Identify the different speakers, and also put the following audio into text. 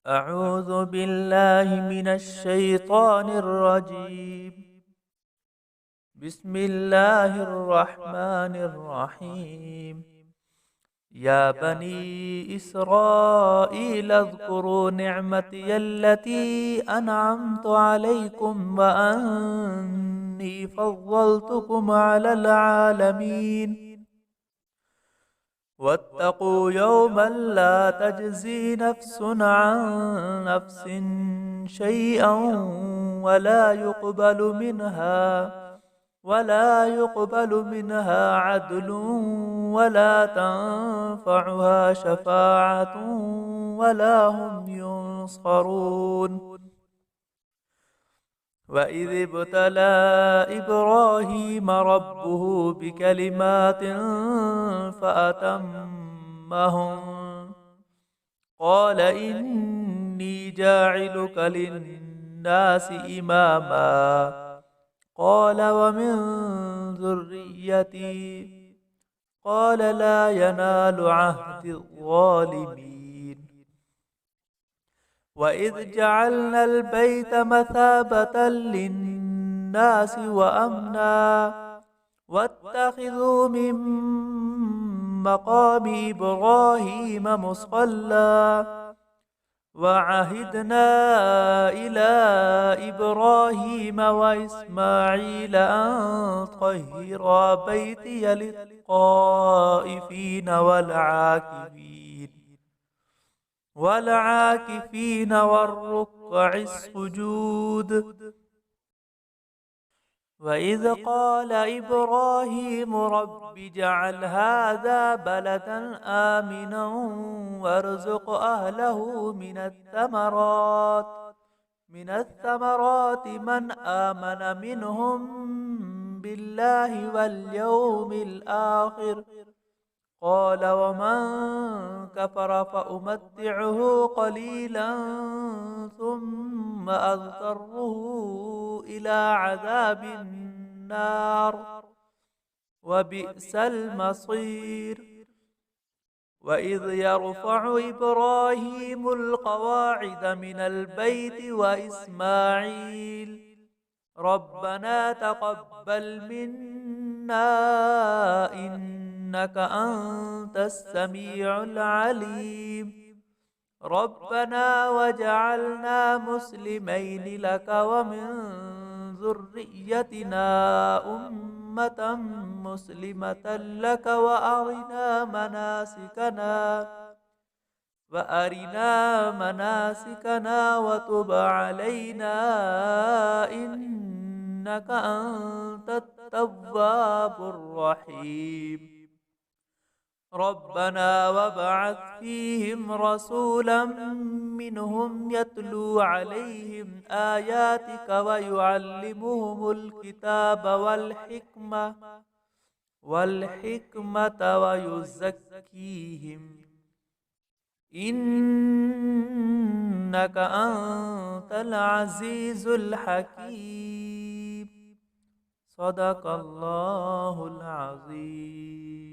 Speaker 1: أعوذ بالله من الشيطان الرجيم. بسم الله الرحمن الرحيم. يا بني إسرائيل اذكروا نعمتي التي أنعمت عليكم وأني فضلتكم على العالمين. واتقوا يوما لا تجزي نفس عن نفس شيئا ولا يقبل منها عدل ولا تنفعها شفاعة ولا هم ينصرون. وإذ ابتلى إبراهيم ربه بكلمات فأتمهم قال إني جاعلك للناس إماما قال ومن ذريتي قال لا ينال عهد الظالمين. وإذ جعلنا البيت مثابة للناس وأمنا واتخذوا من مقام إبراهيم مصلى وعهدنا إلى إبراهيم وإسماعيل أن طهرا بيتي للطائفين والعاكفين والركع السجود. وإذ قال إبراهيم رب اجعل هذا بلدا آمنا وارزق أهله من الثمرات من آمن منهم بالله واليوم الآخر قال ومن كفر فأمتعه قليلا ثم أضطره إلى عذاب النار وبئس المصير. وإذ يرفع إبراهيم القواعد من البيت وإسماعيل ربنا تقبل منا إنك أنت السميع العليم ربنا وجعلنا مسلمين لك ومن ذريتنا أمة مسلمة لك وأرنا مناسكنا وتب علينا إنك أنت التواب الرحيم. ربنا وابعث فيهم رسولا منهم يتلو عليهم آياتك ويعلمهم الكتاب والحكمة ويزكيهم إنك أنت العزيز الحكيم. صدق الله العظيم.